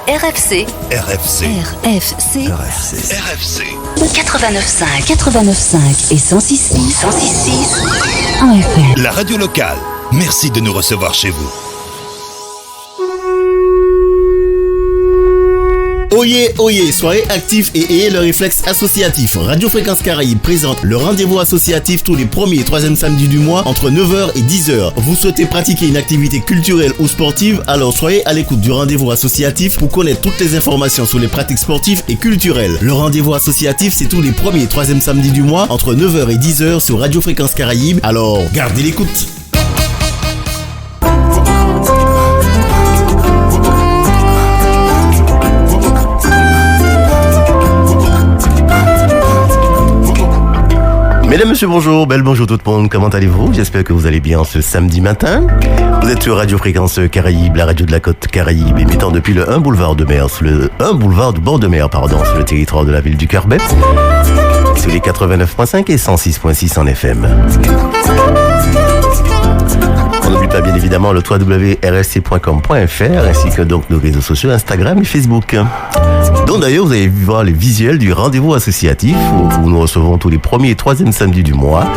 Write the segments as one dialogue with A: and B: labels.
A: RFC.
B: RFC.
A: RFC.
B: RFC. RFC.
A: 89.5 et 106.6 en FM.
B: La radio locale. Merci de nous recevoir chez vous.
C: Oyez, oyez, soyez actifs et ayez le réflexe associatif. Radio Fréquence Caraïbe présente le rendez-vous associatif tous les premiers et troisièmes samedis du mois entre 9h et 10h. Vous souhaitez pratiquer une activité culturelle ou sportive? Alors soyez à l'écoute du rendez-vous associatif pour connaître toutes les informations sur les pratiques sportives et culturelles. Le rendez-vous associatif, c'est tous les premiers et troisièmes samedis du mois entre 9h et 10h sur Radio Fréquence Caraïbe. Alors, gardez l'écoute. Mesdames, Messieurs, bonjour, belle bonjour tout le monde, comment allez-vous? J'espère que vous allez bien ce samedi matin. Vous êtes sur Radio Fréquence Caraïbe, la radio de la côte Caraïbe, émettant depuis le 1 boulevard de mer, sur le 1 boulevard du bord de mer, sur le territoire de la ville du Carbet, sur les 89.5 et 106.6 en FM. On n'oublie pas bien évidemment le www.rsc.com.fr ainsi que donc nos réseaux sociaux Instagram et Facebook. Donc d'ailleurs vous allez voir les visuels du rendez-vous associatif où nous recevons tous les premiers et troisièmes samedis du mois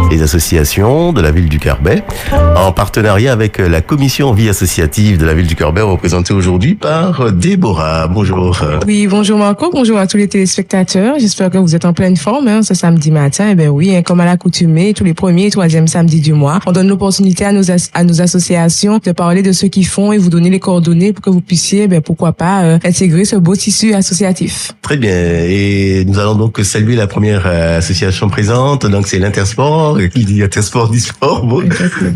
C: les associations de la ville du Carbet en partenariat avec la commission vie associative de la ville du Carbet représentée aujourd'hui par Déborah. Bonjour.
D: Oui, bonjour Marco, bonjour à tous les téléspectateurs. J'espère que vous êtes en pleine forme ce samedi matin. Eh bien oui, comme à l'accoutumée, tous les premiers et troisièmes samedis du mois, on donne l'opportunité à nos associations de parler de ce qu'ils font et vous donner les coordonnées pour que vous puissiez, pourquoi pas, intégrer ce beau tissu associatif.
C: Très bien. Et nous allons donc saluer la première association présente. Donc c'est l'Intersport. Qui dit Intersport dit sport. Bon.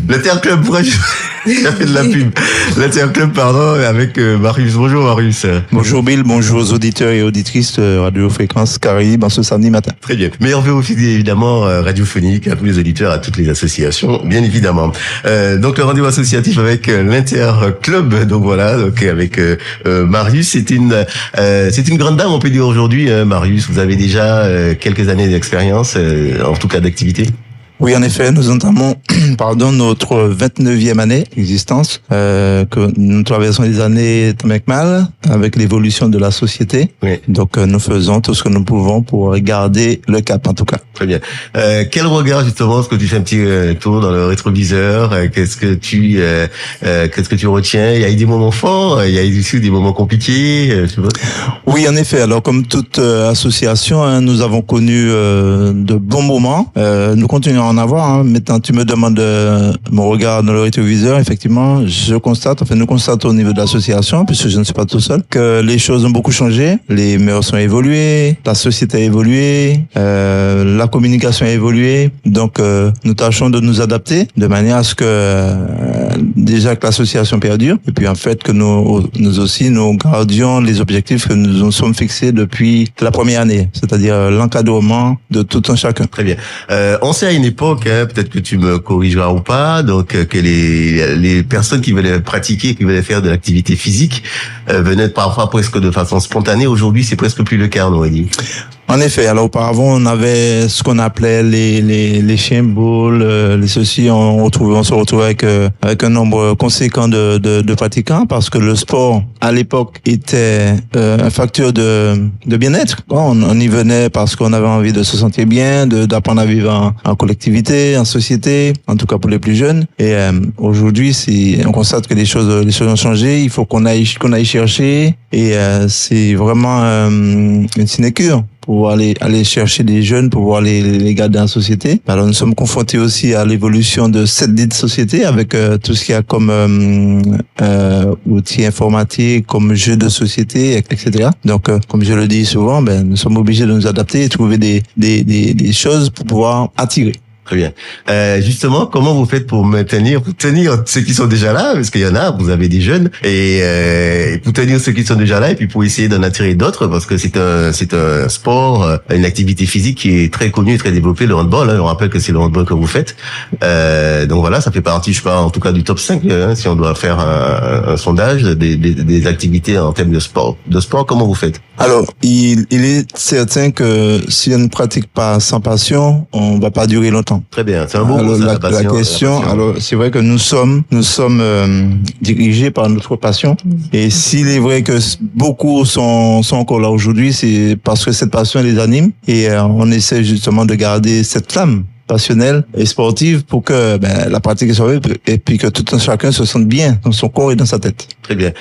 C: L'Interclub, pourquoi je fais de la pub? L'Interclub, pardon, avec Marius. Bonjour Marius.
E: Bonjour Bill, bonjour aux auditeurs et auditrices de Radio Fréquence Caraïbe en ce samedi matin.
C: Très bien. Meilleur vœu aussi évidemment radiophonique à tous les auditeurs, à toutes les associations, bien évidemment. Donc le rendez-vous associatif avec l'Interclub. Donc voilà, donc avec Marius, c'est une grande dame, on peut dire aujourd'hui. Marius, vous avez déjà quelques années d'expérience, en tout cas d'activité.
E: Oui, en effet, nous entamons notre 29e année d'existence, que nous traversons des années tant bien que mal avec l'évolution de la société. Oui. Donc, nous faisons tout ce que nous pouvons pour garder le cap, en tout cas.
C: Très bien. Quel regard, justement, est-ce que tu fais un petit tour dans le rétroviseur? Qu'est-ce que tu retiens? Il y a eu des moments forts, il y a eu aussi des moments compliqués, tu vois?
E: Oui, en effet. Alors, comme toute association, nous avons connu de bons moments. Nous continuons à en avoir. Maintenant, tu me demandes mon regard dans le rétroviseur. Effectivement, nous constatons au niveau de l'association, puisque je ne suis pas tout seul, que les choses ont beaucoup changé. Les mœurs ont évolué, la société a évolué, la communication a évolué. Donc, nous tâchons de nous adapter de manière à ce que déjà que l'association perdure, et puis en fait que nous aussi nous gardions les objectifs que nous nous sommes fixés depuis la première année, c'est-à-dire l'encadrement de tout un chacun.
C: Très bien. On sait à une époque, peut-être que tu me corrigeras ou pas, donc que les personnes qui veulent pratiquer, qui veulent faire de l'activité physique, venaient parfois presque de façon spontanée. Aujourd'hui, c'est presque plus le cas, on aurait dit.
E: En effet, alors auparavant, on avait ce qu'on appelait les chiens boules, les ceci, on se retrouvait avec un nombre conséquent de pratiquants parce que le sport, à l'époque, était un facteur de bien-être. On y venait parce qu'on avait envie de se sentir bien, d'apprendre à vivre en collectivité, en société, en tout cas pour les plus jeunes. Et aujourd'hui, on constate que les choses ont changé, il faut qu'on aille chercher et c'est vraiment une sinécure. Pour aller chercher des jeunes, pour pouvoir les garder en société. Alors nous sommes confrontés aussi à l'évolution de cette dite société avec tout ce qu'il y a comme outils informatiques, comme jeux de société, etc. Donc comme je le dis souvent, nous sommes obligés de nous adapter et trouver des choses pour pouvoir attirer.
C: Très bien. Justement, comment vous faites pour tenir ceux qui sont déjà là, parce qu'il y en a, vous avez des jeunes, et pour tenir ceux qui sont déjà là, et puis pour essayer d'en attirer d'autres, parce que c'est un sport, une activité physique qui est très connue et très développée, le handball. On rappelle que c'est le handball que vous faites. Donc voilà, ça fait partie, je sais pas, en tout cas du top 5, si on doit faire un sondage des activités en termes de sport. De sport, comment vous faites?
E: Alors, il est certain que si on ne pratique pas sans passion, on va pas durer longtemps.
F: Très bien, c'est un bon
E: Alors,
F: mot, ça,
E: la
F: passion,
E: question,
F: passion.
E: alors c'est vrai que nous sommes dirigés par notre passion. Et s'il est vrai que beaucoup sont encore là aujourd'hui, c'est parce que cette passion les anime et on essaie justement de garder cette flamme passionnelle et sportive pour que la pratique soit faite et puis que tout un chacun se sente bien dans son corps et dans sa tête.
F: Très bien.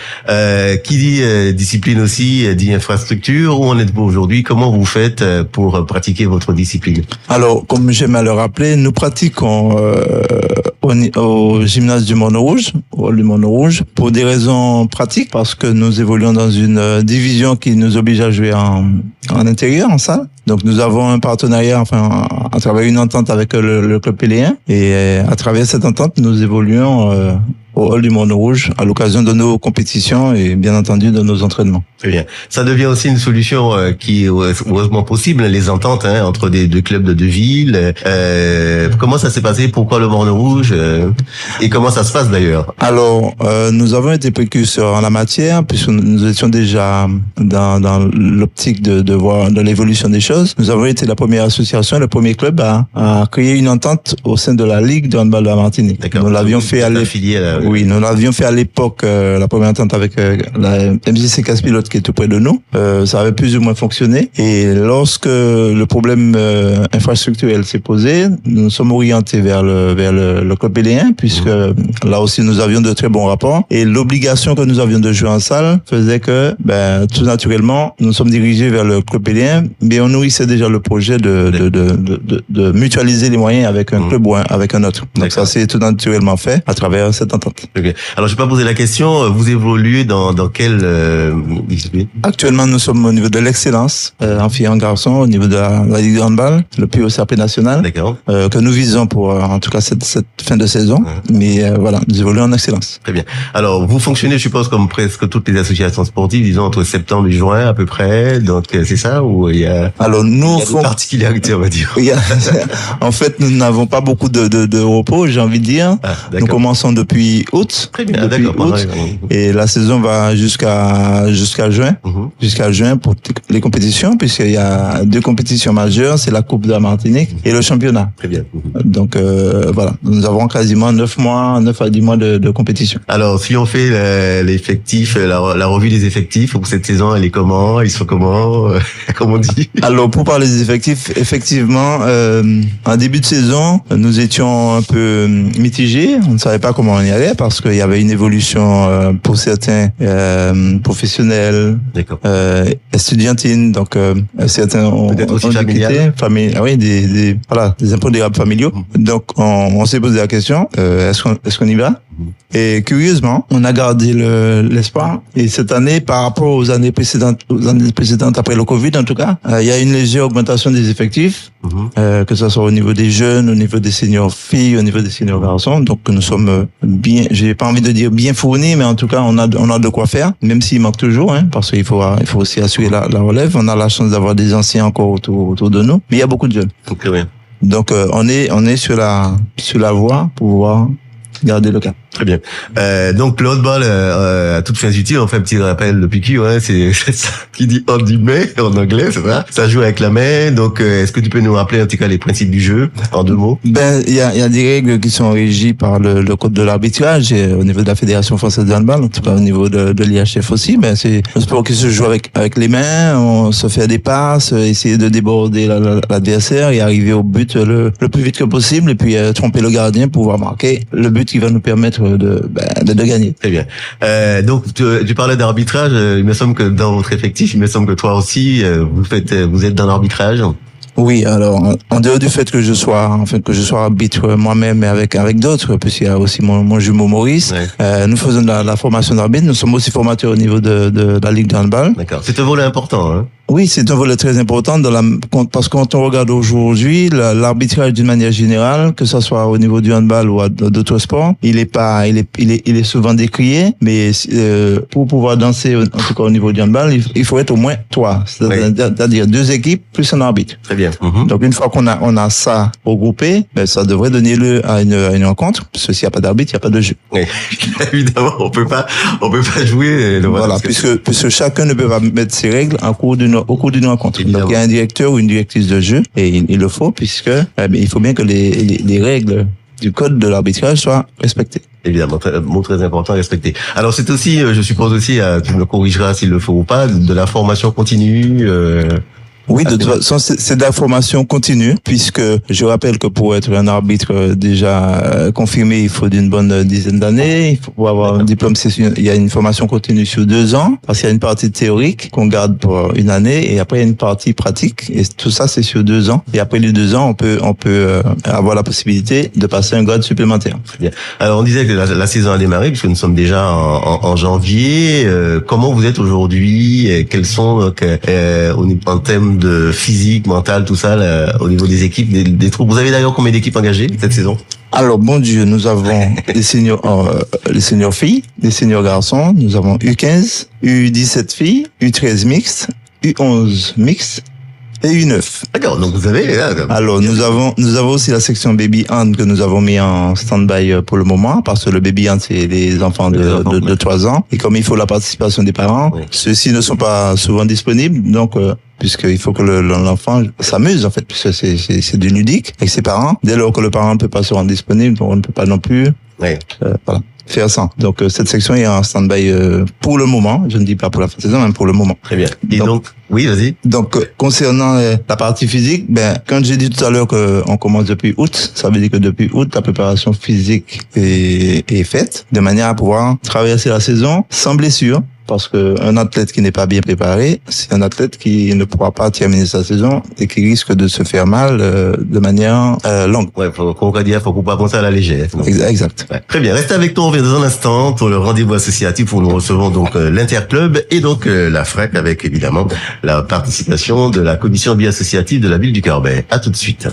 F: Qui dit discipline aussi dit infrastructure. Où en êtes-vous aujourd'hui? Comment vous faites pour pratiquer votre discipline?
E: Alors, comme j'aime à le rappeler, nous pratiquons au gymnase du Mono-Rouge, au hall du Mono-Rouge, pour des raisons pratiques, parce que nous évoluons dans une division qui nous oblige à jouer en intérieur, en salle. Donc, nous avons un partenariat, à travers une entente avec le club péléen, et à travers cette entente, nous évoluons au hall du Mono-Rouge à l'occasion de nos compétitions et bien entendu de nos entraînements.
F: Très bien. Ça devient aussi une solution qui est heureusement possible, les ententes entre deux clubs de deux villes. Comment ça s'est passé? Pourquoi le Mono-Rouge et comment ça se passe d'ailleurs?
E: Alors, nous avons été précurseurs en la matière puisque nous étions déjà dans l'optique de voir de l'évolution des choses. Nous avons été la première association, le premier club à créer une entente au sein de la Ligue de handball de la Martinique.
F: D'accord.
E: Nous l'avions fait à l'époque. Oui, nous l'avions fait à l'époque, la première entente avec la MJC Casse-Pilote qui est tout près de nous. Ça avait plus ou moins fonctionné. Et lorsque le problème infrastructurel s'est posé, nous sommes orientés vers le club péléen, puisque là aussi nous avions de très bons rapports. Et l'obligation que nous avions de jouer en salle faisait que, tout naturellement, nous sommes dirigés vers le club péléen, mais on nourrissait déjà le projet de mutualiser les moyens avec un club ou avec un autre. Donc ça s'est tout naturellement fait à travers cette entente.
F: Okay. Alors, je vais pas poser la question. Vous évoluez dans quelle discipline?
E: Actuellement, nous sommes au niveau de l'excellence en filles et en garçons, au niveau de la Ligue de handball, le plus haut CRP national, que nous visons pour en tout cas cette fin de saison. Mais voilà, nous évoluons en excellence.
F: Très bien. Alors, vous fonctionnez, je suppose, comme presque toutes les associations sportives, disons entre septembre et juin à peu près. Donc, c'est ça ou il y a?
E: Alors, nous,
F: des particularités, on va dire.
E: En fait, nous n'avons pas beaucoup de repos, j'ai envie de dire. Nous commençons depuis août.
F: Très bien, d'accord.
E: Et la saison va jusqu'à juin. Jusqu'à juin pour les compétitions, puisqu'il y a deux compétitions majeures, c'est la Coupe de la Martinique et le championnat.
F: Très bien.
E: Donc voilà, nous avons quasiment 9 à 10 mois de compétition.
F: Alors, si on fait l'effectif, la revue des effectifs pour cette saison, elle est comment? Ils sont comment? Comme on dit?
E: Alors, pour parler des effectifs, effectivement, en début de saison, nous étions un peu mitigés. On ne savait pas comment on y allait parce qu'il y avait une évolution pour certains professionnels, estudiantines, donc certains ont
F: peut-être aussi familial.
E: Oui, des impondérables familiaux. Donc on s'est posé la question, est-ce qu'on y va? Et curieusement, on a gardé l'espoir. Et cette année, par rapport aux années précédentes après le Covid en tout cas, il y a une légère augmentation des effectifs, que ce soit au niveau des jeunes, au niveau des seniors filles, au niveau des seniors garçons. Donc nous sommes bien, j'ai pas envie de dire bien fournis, mais en tout cas on a de quoi faire, même s'il manque toujours, parce qu'il faut aussi assurer la relève. On a la chance d'avoir des anciens encore autour de nous, mais il y a beaucoup de jeunes.
F: Très bien.
E: Donc on est sur la voie pour pouvoir garder le cap.
F: Très bien. Donc le handball à toutes fins utiles, on fait un petit rappel de PQ, c'est ça qui dit handball en anglais, c'est ça. Ça joue avec la main. Donc est-ce que tu peux nous rappeler en tout cas les principes du jeu en 2 mots?
E: Il y a des règles qui sont régies par le code de l'arbitrage au niveau de la Fédération française de handball, en tout cas au niveau de l'IHF aussi. C'est un sport qui se joue avec les mains. On se fait des passes, essayer de déborder l'adversaire et arriver au but le plus vite que possible, et puis tromper le gardien pour pouvoir marquer le but qui va nous permettre de gagner.
F: Très bien. Donc tu parlais d'arbitrage. Il me semble que dans votre effectif, il me semble que toi aussi vous êtes dans l'arbitrage.
E: Oui, alors en dehors du fait que je sois arbitre moi-même et avec d'autres, puisqu'il y a aussi mon jumeau Maurice, nous faisons de la formation d'arbitre. Nous sommes aussi formateurs au niveau de la Ligue de handball.
F: D'accord. C'est un volet important.
E: Oui, c'est un volet très important parce que quand on regarde aujourd'hui l'arbitrage d'une manière générale, que ce soit au niveau du handball ou d'autres sports, il est souvent décrié, mais pour pouvoir danser, en tout cas au niveau du handball, il faut être au moins 3, c'est-à-dire 2 équipes plus un arbitre.
F: Très bien.
E: Donc une fois qu'on a ça regroupé, ça devrait donner lieu à une rencontre, parce que s'il n'y a pas d'arbitre, il n'y a pas de jeu.
F: Oui. Évidemment, on peut pas jouer.
E: Voilà, puisque chacun ne peut pas mettre ses règles au cours d'une rencontre.
F: Évidemment.
E: Donc il y a un directeur ou une directrice de jeu, et il le faut, puisque il faut bien que les règles du code de l'arbitrage soient respectées.
F: Évidemment, mot très important à respecter. Alors c'est aussi, je suppose aussi, tu me corrigeras s'il le faut ou pas, de la formation continue.
E: Oui, de toute façon, c'est de la formation continue, puisque je rappelle que pour être un arbitre déjà confirmé, il faut d'une bonne dizaine d'années. Il faut avoir un diplôme. Il y a une formation continue sur 2 ans, parce qu'il y a une partie théorique qu'on garde pour 1 année, et après il y a une partie pratique, et tout ça c'est sur 2 ans. Et après les 2 ans, on peut avoir la possibilité de passer un grade supplémentaire.
F: Très bien. Alors on disait que la saison a démarré, puisque nous sommes déjà en janvier. Comment vous êtes aujourd'hui? Quels sont en termes de physique, mental, tout ça, au niveau des équipes, des troupes. Vous avez d'ailleurs combien d'équipes engagées cette saison?
E: Alors, bon Dieu, nous avons les seniors filles, les seniors garçons, nous avons U15, U17 filles, U13 mixtes, U11 mixtes, et U9.
F: D'accord, donc vous avez...
E: Alors, nous avons aussi la section Baby Hand que nous avons mis en stand-by pour le moment, parce que le Baby Hand, c'est les enfants de 3 ans. Et comme il faut la participation des parents, ceux-ci ne sont pas souvent disponibles, donc... puisqu'il faut que l'enfant s'amuse, en fait, puisque c'est du ludique avec ses parents. Dès lors que le parent ne peut pas se rendre disponible, on ne peut pas non plus faire ça. Donc, cette section est en stand-by pour le moment. Je ne dis pas pour la fin de saison, mais pour le moment.
F: Très bien. Et donc oui, vas-y.
E: Donc, concernant la partie physique, quand j'ai dit tout à l'heure qu'on commence depuis août, ça veut dire que depuis août, la préparation physique est faite, de manière à pouvoir traverser la saison sans blessure. Parce que un athlète qui n'est pas bien préparé, c'est un athlète qui ne pourra pas terminer sa saison et qui risque de se faire mal de manière longue.
F: Ouais, faut pas penser à la légère.
E: Exact.
F: Ouais. Très bien, restez avec nous, on revient dans un instant pour le rendez-vous associatif où nous recevons donc l'Interclub et donc la FRAC avec évidemment la participation de la commission bi-associative de la ville du Carbet. À tout de suite.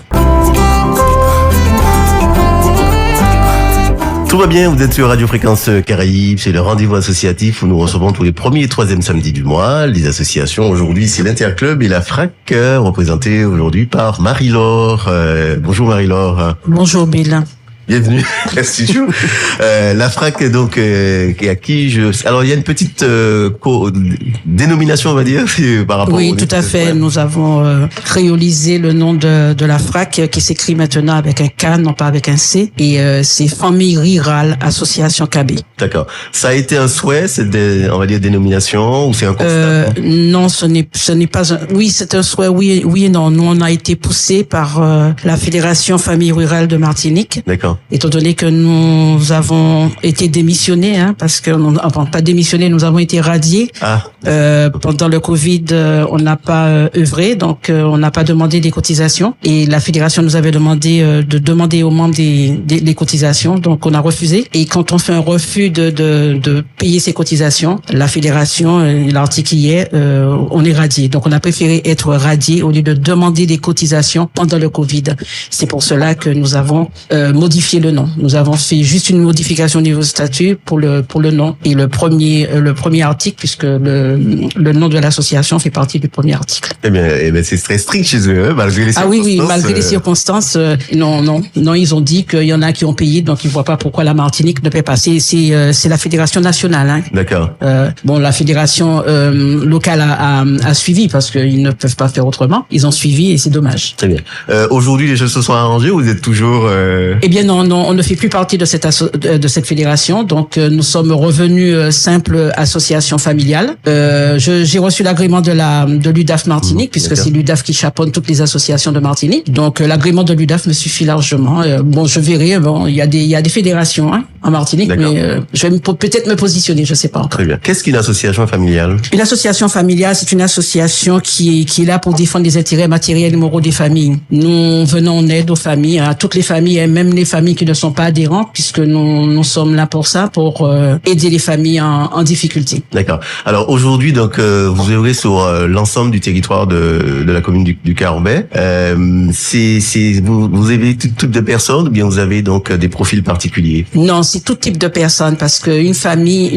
F: Tout va bien, vous êtes sur Radio Fréquence Caraïbes, c'est le rendez-vous associatif où nous recevons tous les premiers et 3e samedis du mois les associations. Aujourd'hui, c'est l'Interclub et la FRAC, représentée aujourd'hui par Marie-Laure. Bonjour Marie-Laure.
G: Bonjour Bill.
F: Bienvenue à studio. La FRAC, donc, à qui alors il y a une petite dénomination, on va dire, par rapport.
G: Oui, tout à fait.
F: Ouais.
G: Nous avons créolisé le nom de la FRAC, qui s'écrit maintenant avec un K, non pas avec un C, et c'est Famille Rurale Association KB.
F: D'accord. Ça a été un souhait, on va dire dénomination, ou c'est un constat?
G: Non, ce n'est pas un. Oui, c'est un souhait. Oui et non. Nous, on a été poussé par la Fédération Famille Rurale de Martinique.
F: D'accord.
G: Étant donné que nous avons été démissionnés, parce que pas démissionnés, nous avons été radiés. Pendant le Covid, on n'a pas œuvré, donc on n'a pas demandé des cotisations. Et la fédération nous avait demandé de demander aux membres des cotisations, donc on a refusé. Et quand on fait un refus de payer ses cotisations, la fédération, l'article qui est, on est radié. Donc on a préféré être radié au lieu de demander des cotisations pendant le Covid. C'est pour cela que nous avons modifié le nom. Nous avons fait juste une modification au niveau du statut pour le nom et le premier article, puisque le nom de l'association fait partie du premier article.
F: Eh bien, c'est très strict chez eux, malgré les circonstances.
G: Oui, malgré les circonstances, non, ils ont dit qu'il y en a qui ont payé, donc ils voient pas pourquoi la Martinique ne paie pas. C'est la fédération nationale.
F: D'accord.
G: La fédération locale a suivi parce qu'ils ne peuvent pas faire autrement. Ils ont suivi et c'est dommage.
F: Très bien. Aujourd'hui, les choses se sont arrangées ou vous êtes toujours
G: Eh bien non, on ne fait plus partie de cette fédération. Donc nous sommes revenus simple association familiale. J'ai reçu l'agrément de l'UDAF Martinique, puisque c'est l'UDAF qui chapeaune toutes les associations de Martinique. Donc l'agrément de l'UDAF me suffit largement. Je verrai. Il y a des fédérations en Martinique, mais je vais peut-être me positionner, je sais pas encore.
F: Très bien. Qu'est-ce qu'une association familiale?
G: Une association familiale, c'est une association qui est là pour défendre les intérêts matériels et moraux des familles. Nous venons en aide aux familles, à toutes les familles, et même les familles familles qui ne sont pas adhérentes, puisque nous sommes là pour ça, pour aider les familles en difficulté.
F: D'accord. Alors aujourd'hui, donc vous œuvrez sur l'ensemble du territoire de la commune du Caraubais. Vous avez tout type de personnes, ou bien vous avez donc des profils particuliers?
G: Non, c'est tout type de personnes, parce que une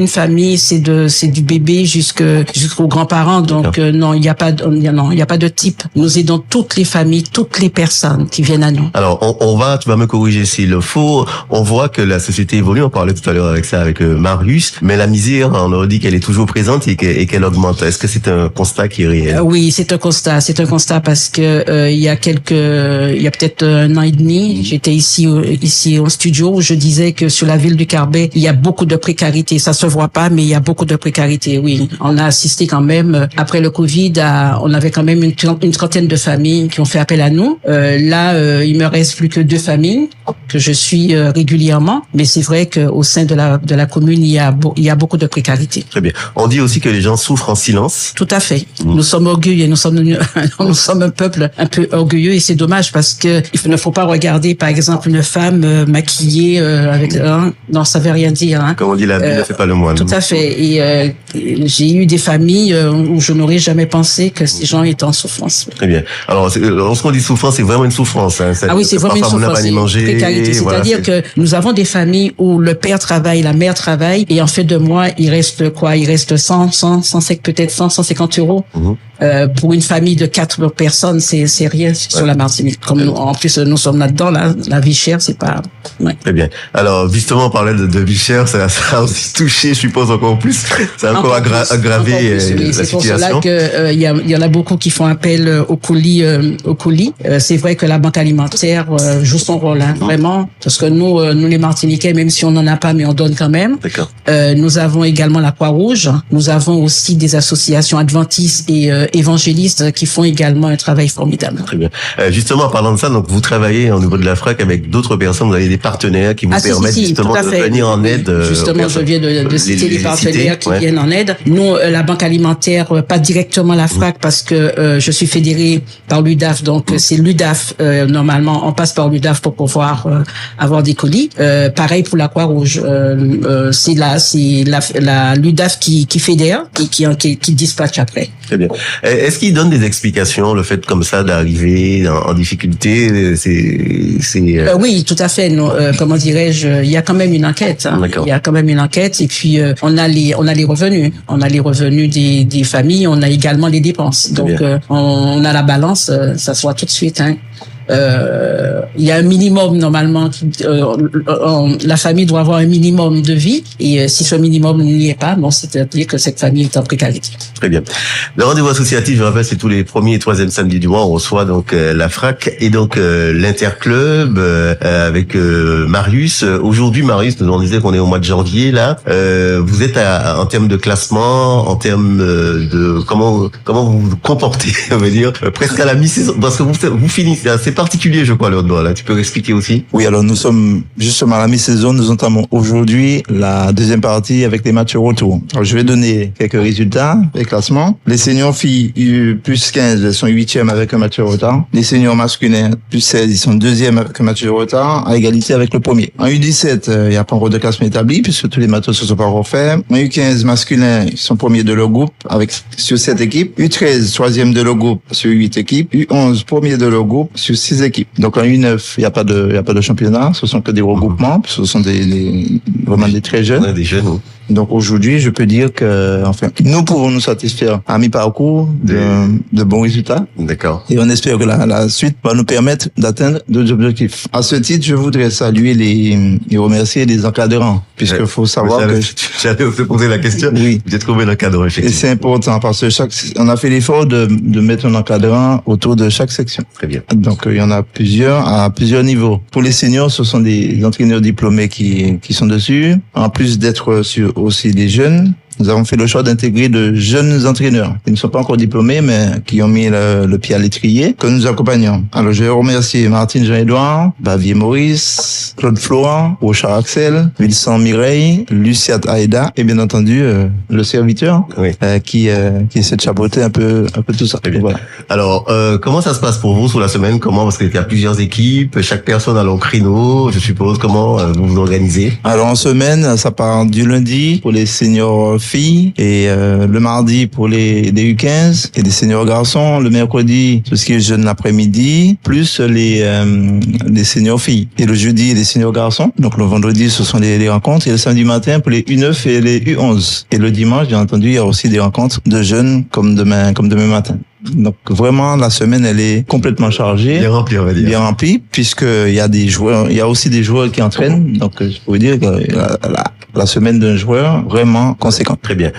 G: famille, c'est du bébé jusqu'aux grands-parents. Donc non, il y a pas de type. Nous aidons toutes les familles, toutes les personnes qui viennent à nous.
F: Alors tu vas me corriger s'il le faut. On voit que la société évolue. On parlait tout à l'heure avec Marius, mais la misère, on aurait dit qu'elle est toujours présente et qu'elle augmente. Est-ce que c'est un constat qui est réel?
G: Oui, c'est un constat parce que il y a peut-être 1 an et demi, j'étais ici au studio où je disais que sur la ville du Caraubais, il y a beaucoup de précarité. Ça se voit pas, mais il y a beaucoup de précarité. Oui, on a assisté quand même après le Covid on avait quand même une trentaine de familles qui ont fait appel à nous. Il me reste plus que 2 familles que je suis régulièrement, mais c'est vrai qu'au sein de la commune, il y a beaucoup de précarité.
F: Très bien. On dit aussi que les gens souffrent en silence.
G: Tout à fait. Nous sommes orgueilleux, nous sommes un peuple un peu orgueilleux, et c'est dommage parce que il ne faut pas regarder par exemple une femme maquillée avec non, ça veut rien dire.
F: Comme on dit, la vie ne fait pas le moine.
G: Tout à fait. Et j'ai eu des familles où je n'aurais jamais pensé que ces gens étaient en souffrance.
F: Très bien. Alors lorsqu'on dit souffrance, c'est vraiment une souffrance.
G: Oui, c'est vraiment une souffrance. C'est-à-dire que nous avons des familles où le père travaille, la mère travaille, et en fait de mois, il reste quoi? Il reste 150 euros. Pour une famille de 4 personnes, c'est rien sur la Martinique. Comme en plus nous sommes là-dedans, la vie chère, c'est pas. Ouais.
F: Très bien. Alors justement, on parlait de vie chère, ça a aussi touché, je suppose, encore plus. Ça a encore aggravé la situation.
G: C'est pour cela que il y en a beaucoup qui font appel au colis. C'est vrai que la banque alimentaire joue son rôle, vraiment, parce que nous les Martiniquais, même si on n'en a pas, mais on donne quand même.
F: D'accord.
G: Nous avons également la Croix-Rouge. Nous avons aussi des associations adventistes et évangélistes qui font également un travail formidable.
F: Très bien. Justement, en parlant de ça, donc vous travaillez au niveau de la FRAC avec d'autres personnes, vous avez des partenaires qui vous permettent justement de venir en aide.
G: Justement, je viens de citer les partenaires qui viennent en aide. Nous, la banque alimentaire, pas directement la FRAC parce que je suis fédéré par l'UDAF, donc c'est l'UDAF. Normalement, on passe par l'UDAF pour pouvoir avoir des colis. Pareil pour la Croix-Rouge. C'est la l'UDAF qui fédère et qui dispatche après.
F: Très bien. Est-ce qu'il donne des explications, le fait comme ça d'arriver en difficulté?
G: Oui, tout à fait. Comment dirais-je, il y a quand même une enquête. Il y a quand même une enquête, et puis on a les revenus. On a les revenus des familles, on a également les dépenses. Donc on a la balance, ça se voit tout de suite. Il y a un minimum normalement. La famille doit avoir un minimum de vie, et si ce minimum n'y est pas, bon, c'est-à-dire que cette famille est en précarité.
F: Très bien. Le rendez-vous associatif, je rappelle, c'est tous les 1er et 3e samedis du mois. On reçoit donc la FRAC et donc l'Interclub avec Marius. Aujourd'hui, Marius, nous on disait qu'on est au mois de janvier là. Vous êtes en termes de classement, en termes de comment vous vous comportez, on va dire, presque à la mi-saison, parce que vous finissez. C'est particulier, je crois, le handball. Là, tu peux expliquer aussi?
E: Oui, alors nous sommes justement à la mi-saison. Nous entamons aujourd'hui la deuxième partie avec les matchs retour. Alors, je vais donner quelques résultats, les classements. Les seniors filles plus 15, elles sont 8e avec un match de retard. Les seniors masculins plus 16, ils sont 2e avec un match de retard, à égalité avec le premier. En U17, il n'y a pas encore de classement établi puisque tous les matchs ne sont pas refaits. En U15 masculins, ils sont premiers de leur groupe sur 7 équipes. U13, 3e de leur groupe sur 8 équipes. U11, premier de leur groupe sur 6 équipes. Donc en U9, il n'y a pas de championnat, ce sont que des regroupements, ce sont vraiment des très jeunes.
F: Ouais, des jeunes, oui.
E: Donc aujourd'hui, je peux dire que, enfin, nous pouvons nous satisfaire à mi-parcours de bons résultats.
F: D'accord.
E: Et on espère que la suite va nous permettre d'atteindre d'autres objectifs. À ce titre, je voudrais saluer et remercier les encadrants, puisque faut savoir que
F: j'allais te poser la question.
E: Oui.
F: J'ai trouvé l'encadrant, effectivement.
E: Et c'est important parce que on a fait l'effort de mettre un encadrant autour de chaque section.
F: Très bien.
E: Donc il y en a plusieurs à plusieurs niveaux. Pour les seniors, ce sont des entraîneurs diplômés qui sont dessus. En plus d'être sur aussi des jeunes, nous avons fait le choix d'intégrer de jeunes entraîneurs qui ne sont pas encore diplômés, mais qui ont mis le pied à l'étrier, que nous accompagnons. Alors, je vais remercier Martine Jean-Édouard, Bavier Maurice, Claude Florent, Rochard Axel, Wilson Mireille, Luciat Aïda, et bien entendu, le serviteur, qui essaie de chapeauter un peu tout ça.
F: Très bien. Voilà. Alors, comment ça se passe pour vous sur la semaine? Parce qu'il y a plusieurs équipes, chaque personne a leur créneau, je suppose. Comment vous vous organisez?
E: Alors, en semaine, ça part du lundi pour les seniors filles et le mardi pour les U15 et les seniors garçons. Le mercredi, tout ce qui est jeune l'après-midi, plus les seniors filles. Et le jeudi, les seniors garçons. Donc, le vendredi, ce sont les rencontres. Et le samedi matin pour les U9 et les U11. Et le dimanche, bien entendu, il y a aussi des rencontres de jeunes comme demain matin. Donc vraiment la semaine elle est complètement chargée,
F: bien remplie, on va dire.
E: Bien remplie, puisque il y a des joueurs, il y a aussi des joueurs qui entraînent. Donc je pourrais dire que la semaine d'un joueur vraiment conséquent.
F: Très bien.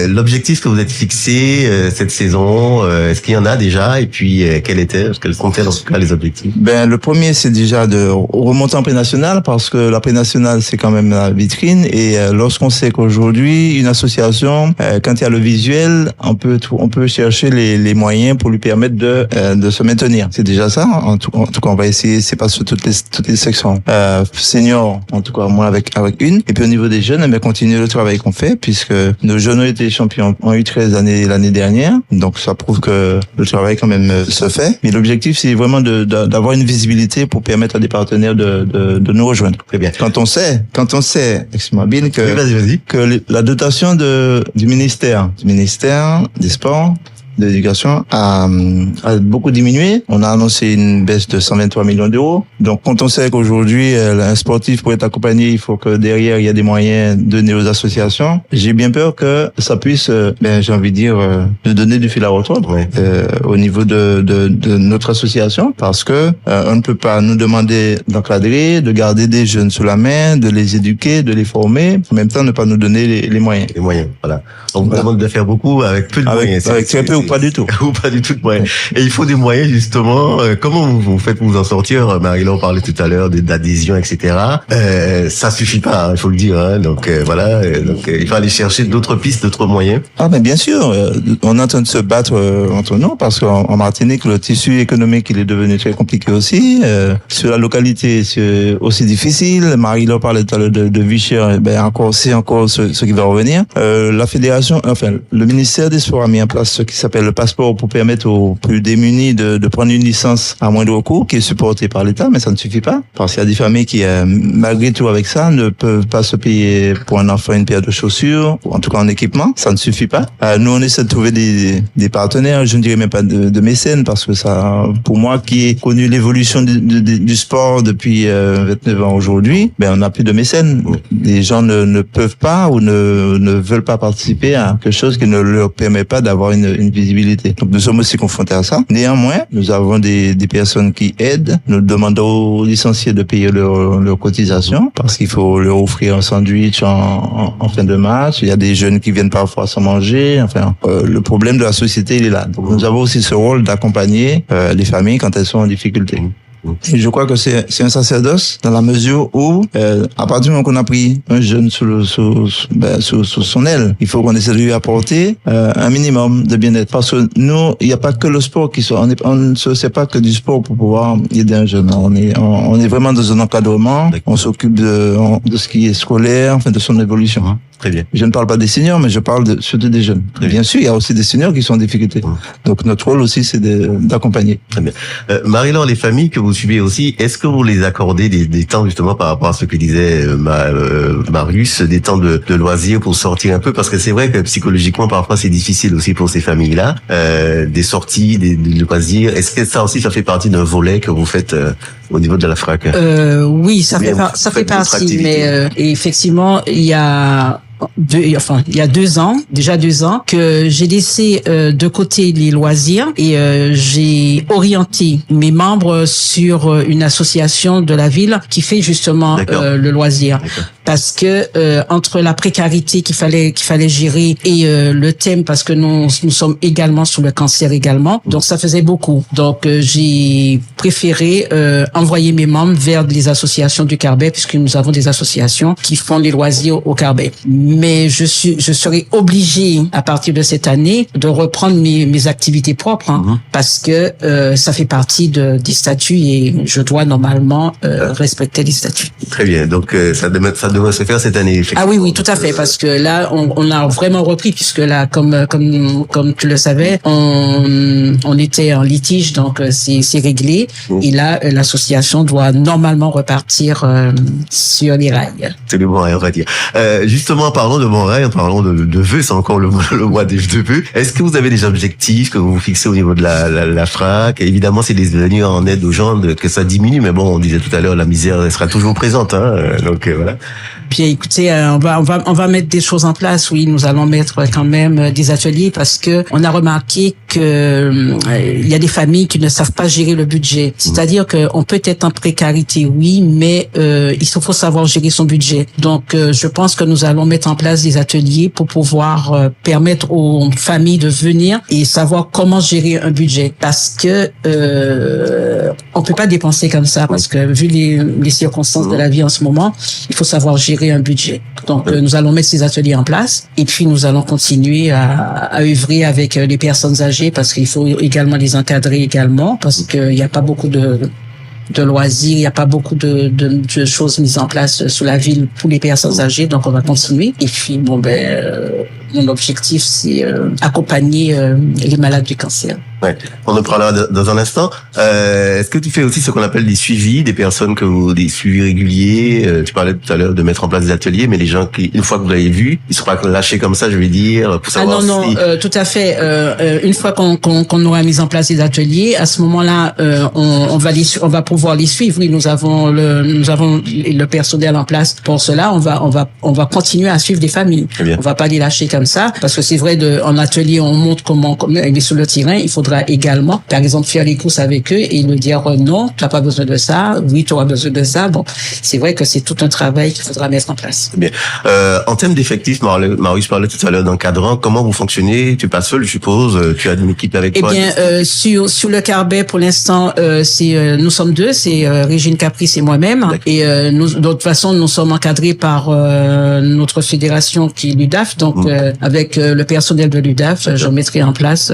F: L'objectif que vous êtes fixé cette saison, est-ce qu'il y en a déjà? Et puis quels sont dans ce cas les objectifs?
E: Le premier c'est déjà de remonter en pré-national, parce que la pré-nationale c'est quand même la vitrine, et lorsqu'on sait qu'aujourd'hui une association, quand il y a le visuel, on peut chercher les moyens pour lui permettre de se maintenir. C'est déjà ça. En tout cas, on va essayer. C'est pas sur toutes les sections. Seniors, en tout cas, moi avec une. Et puis au niveau des jeunes, continuer le travail qu'on fait, puisque nos jeunes ont été champions en U13 l'année dernière. Donc ça prouve que le travail quand même se fait. Mais l'objectif, c'est vraiment d'avoir une visibilité pour permettre à des partenaires de nous rejoindre.
F: Très bien.
E: Quand on sait, excuse-moi, Bill, que
F: vas-y.
E: Que la dotation du ministère des Sports, de l'éducation a beaucoup diminué. On a annoncé une baisse de 123 millions d'euros. Donc, quand on sait qu'aujourd'hui, un sportif, pour être accompagné, il faut que derrière, il y a des moyens donnés aux associations, j'ai bien peur que ça puisse, j'ai envie de dire, de donner du fil à retordre au niveau de notre association, parce que on ne peut pas nous demander d'encadrer, de garder des jeunes sous la main, de les éduquer, de les former, en même temps ne pas nous donner les moyens.
F: Les moyens, voilà. On vous demande de faire beaucoup avec peu de moyens.
E: Avec très peu ou pas du tout.
F: Ou pas du tout de moyens. Et il faut des moyens, justement. Comment vous faites pour vous en sortir? Marie-Laure parlait tout à l'heure d'adhésion, etc. Ça suffit pas, il faut le dire. Hein. Donc voilà. Donc il faut aller chercher d'autres pistes, d'autres moyens.
E: Ah mais bien sûr, on est en train de se battre entre nous, parce qu'en Martinique, le tissu économique il est devenu très compliqué aussi. Sur la localité, c'est aussi difficile. Marie-Laure parlait tout à l'heure de Vichère. C'est encore ce qui va revenir. La fédération, le ministère des Sports a mis en place ce qui s'appelle le passeport pour permettre aux plus démunis de prendre une licence à moindre coût, qui est supporté par l'État, mais ça ne suffit pas, parce qu'il y a des familles qui, malgré tout avec ça, ne peuvent pas se payer pour un enfant une paire de chaussures, ou en tout cas en équipement, ça ne suffit pas. Nous, on essaie de trouver des partenaires, je ne dirais même pas de mécènes, parce que ça, pour moi, qui ai connu l'évolution du sport depuis 29 ans aujourd'hui, on n'a plus de mécènes. Les gens ne peuvent pas ou ne veulent pas participer à quelque chose qui ne leur permet pas d'avoir une visibilité. Donc nous sommes aussi confrontés à ça. Néanmoins, nous avons des personnes qui aident. Nous demandons aux licenciés de payer leur cotisation, parce qu'il faut leur offrir un sandwich en fin de match. Il y a des jeunes qui viennent parfois sans manger. Le problème de la société, il est là. Donc nous avons aussi ce rôle d'accompagner les familles quand elles sont en difficulté. Et je crois que c'est un sacerdoce, dans la mesure où, à partir du moment qu'on a pris un jeune sous son aile, il faut qu'on essaie de lui apporter un minimum de bien-être. Parce que nous, il n'y a pas que le sport qui soit. On ne se sert pas que du sport pour pouvoir aider un jeune. On est vraiment dans un encadrement. On s'occupe de ce qui est scolaire, de son évolution.
F: Très bien.
E: Je ne parle pas des seniors, mais je parle surtout des jeunes. Bien sûr, il y a aussi des seniors qui sont en difficulté. Donc notre rôle aussi, c'est d'accompagner.
F: Très bien. Marie-Laure, les familles que vous suivez aussi, est-ce que vous les accordez des temps justement par rapport à ce que disait Marius, des temps de loisirs pour sortir un peu, parce que c'est vrai que psychologiquement parfois c'est difficile aussi pour ces familles-là, des sorties, des loisirs. Est-ce que ça aussi, ça fait partie d'un volet que vous faites au niveau de la FRAC?
G: Oui, ça fait partie, mais effectivement, il y a 2 ans, que j'ai laissé de côté les loisirs et j'ai orienté mes membres sur une association de la ville qui fait justement le loisir. Parce que entre la précarité qu'il fallait gérer et le thème, parce que nous sommes également sous le cancer également, donc ça faisait beaucoup. Donc j'ai préféré envoyer mes membres vers les associations du Carbet, puisque nous avons des associations qui font les loisirs au Carbet. mais je serai obligée à partir de cette année de reprendre mes activités propres, parce que ça fait partie des statuts et je dois normalement respecter les statuts.
F: Très bien, donc ça devrait se faire cette année.
G: Ah oui, tout à fait, parce que là on a vraiment repris, puisque là comme tu le savais, on était en litige, donc c'est réglé, et là l'association doit normalement repartir sur les rails.
F: C'est le bon rail, on va dire. Justement, parlons de bon rail, parlons de vœux, c'est encore le mois des vœux. Est-ce que vous avez des objectifs que vous vous fixez au niveau de la FRAC? Évidemment, c'est de venir en aide aux gens, que ça diminue, mais bon, on disait tout à l'heure, la misère elle sera toujours présente, donc voilà.
G: Puis écoutez, on va mettre des choses en place. Oui, nous allons mettre quand même des ateliers, parce que on a remarqué que il y a des familles qui ne savent pas gérer le budget. C'est-à-dire que on peut être en précarité, oui, mais il faut savoir gérer son budget. Donc je pense que nous allons mettre en place des ateliers pour pouvoir permettre aux familles de venir et savoir comment gérer un budget, parce que on peut pas dépenser comme ça, parce que vu les circonstances de la vie en ce moment, il faut savoir gérer un budget. Donc nous allons mettre ces ateliers en place, et puis nous allons continuer à œuvrer avec les personnes âgées, parce qu'il faut également les encadrer également, parce qu'il n'y a pas beaucoup de loisirs, il n'y a pas beaucoup de choses mises en place sous la ville pour les personnes âgées, donc on va continuer. Et puis mon objectif, c'est accompagner les malades du cancer.
F: Ouais, on en parlera dans un instant. Est-ce que tu fais aussi ce qu'on appelle des suivis, des suivis réguliers? Tu parlais tout à l'heure de mettre en place des ateliers, mais les gens qui, une fois que vous l'avez vu, ils ne sont pas lâchés comme ça, je vais dire, pour savoir
G: tout à fait. Une fois qu'on aura mis en place des ateliers, à ce moment-là, on va pouvoir les suivre. Oui, nous avons le personnel en place pour cela. On va continuer à suivre des familles. On va pas les lâcher comme ça, parce que c'est vrai, en atelier, on montre comment il est sur le terrain. Il faudra également, par exemple, faire les courses avec eux et nous dire non, tu n'as pas besoin de ça, oui, tu auras besoin de ça. Bon, c'est vrai que c'est tout un travail qu'il faudra mettre en place.
F: Bien. En termes d'effectifs, Marius parlait tout à l'heure d'encadrant. Comment vous fonctionnez? Tu passes seul, je suppose. Tu as une équipe avec toi?
G: Eh bien, sur le Carbet, pour l'instant, nous sommes deux. C'est Régine Caprice et moi-même. Et de toute façon, nous sommes encadrés par notre fédération qui est l'UDAF. Donc, avec le personnel de l'UDAF, je mettrai en place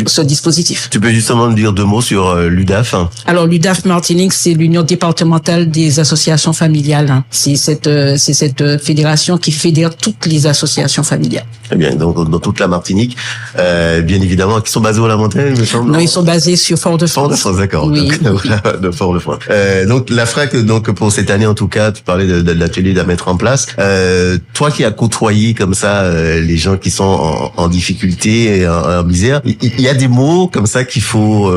G: ce dispositif.
F: Tu peux justement dire deux mots sur l'UDAF?
G: Alors, l'UDAF Martinique, c'est l'Union départementale des associations familiales. C'est cette fédération qui fédère toutes les associations familiales.
F: Très bien. Donc, dans toute la Martinique, bien évidemment, qui sont basés à la montagne, me semble?
G: Non, ils sont basés sur Fort-de-France.
F: Fort-de-France, d'accord.
G: Oui.
F: De Fort-de-France. Donc, la FRAC, donc, pour cette année, en tout cas, tu parlais de l'atelier à mettre en place. Toi qui as côtoyé comme ça les gens qui sont en difficulté et en misère, il y a des mots comme ça qu'il faut,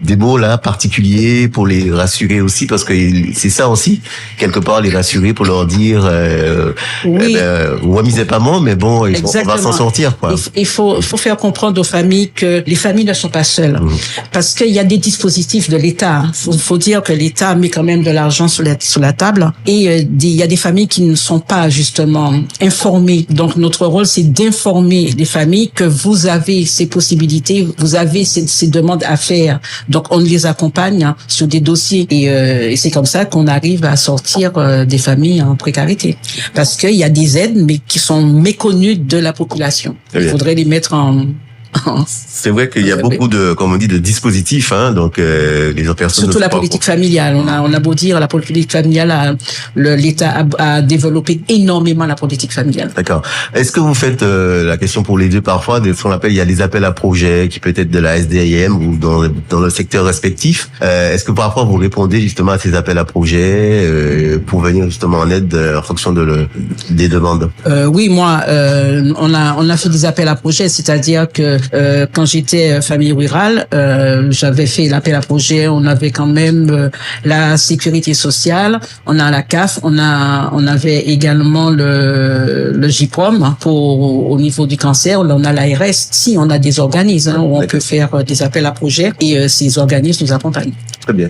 F: des mots là particuliers pour les rassurer aussi, parce que c'est ça aussi, quelque part, les rassurer pour leur dire ou amusez pas moi, mais bon, on va s'en sortir, quoi.
G: Il faut faire comprendre aux familles que les familles ne sont pas seules, parce qu'il y a des dispositifs de l'État. Faut dire que l'État met quand même de l'argent sur la table, et il y a des familles qui ne sont pas justement informées. Donc notre rôle, c'est d'informer les familles que vous avez ces possibilités, vous avez ces demandes à faire. Donc, on les accompagne sur des dossiers, et c'est comme ça qu'on arrive à sortir des familles en précarité. Parce qu'il y a des aides, mais qui sont méconnues de la population. Il faudrait les mettre en...
F: C'est vrai qu'il y a beaucoup de, comme on dit, de dispositifs, donc les personnes.
G: Surtout la politique familiale. On a beau dire, la politique familiale, l'État a développé énormément la politique familiale.
F: D'accord. Est-ce que vous faites la question pour les deux parfois, de ce qu'on appelle, il y a des appels à projets qui peut être de la SDIM ou dans le secteur respectif. Est-ce que parfois vous répondez justement à ces appels à projets pour venir justement en aide en fonction des demandes?
G: Oui, moi, on a fait des appels à projets, c'est-à-dire que quand j'étais famille rurale, j'avais fait l'appel à projet. On avait quand même la sécurité sociale, on a la CAF, on avait également le JPROM au niveau du cancer. On a l'ARS. Si on a des organismes où on peut faire des appels à projet, et ces organismes nous accompagnent.
F: Très bien.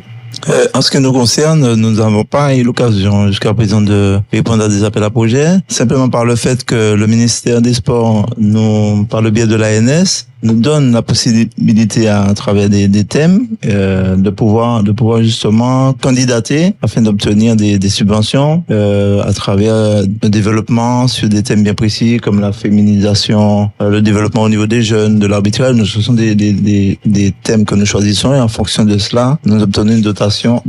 E: En ce qui nous concerne, nous n'avons pas eu l'occasion jusqu'à présent de répondre à des appels à projets, simplement par le fait que le ministère des Sports, par le biais de l'ANS, nous donne la possibilité à travers des thèmes de pouvoir justement candidater afin d'obtenir des subventions à travers le développement sur des thèmes bien précis comme la féminisation, le développement au niveau des jeunes, de l'arbitrage. Ce sont des thèmes que nous choisissons et en fonction de cela, nous obtenons une dotation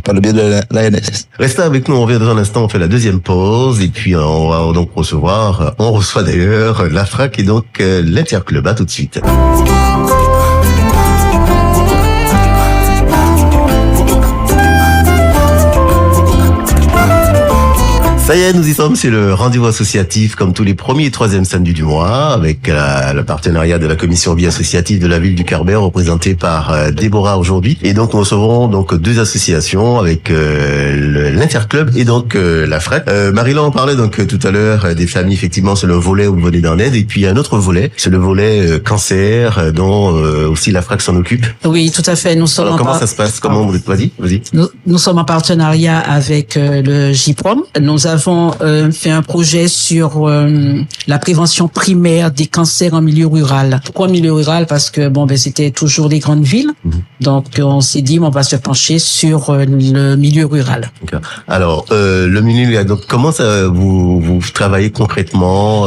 E: par le biais de l'ANSS.
F: Restez avec nous, on revient dans un instant, on fait la deuxième pause et puis on va donc on reçoit d'ailleurs l'AFRAC et donc l'Interclub. À tout de suite. Ça y est, nous y sommes, c'est le rendez-vous associatif comme tous les premiers et troisièmes samedis du mois avec le partenariat de la commission vie associative de la ville du Carbet représentée par Déborah aujourd'hui. Et donc nous recevons donc deux associations avec l'Interclub et donc l'AFRAC. Marie-Laure, on parlait donc tout à l'heure des familles, effectivement c'est le volet où vous venez d'en aide et puis un autre volet, c'est le volet cancer dont aussi l'AFRAC s'en occupe.
G: Oui, tout à fait. Nous sommes
F: Alors, comment ça se passe? Comment vous êtes? Vas-y.
G: Nous sommes en partenariat avec le JPROM. Nous avons fait un projet sur la prévention primaire des cancers en milieu rural. Pourquoi milieu rural? Parce que c'était toujours les grandes villes. Donc on s'est dit on va se pencher sur le milieu rural.
F: Okay. Alors le milieu rural. Donc comment ça vous travaillez concrètement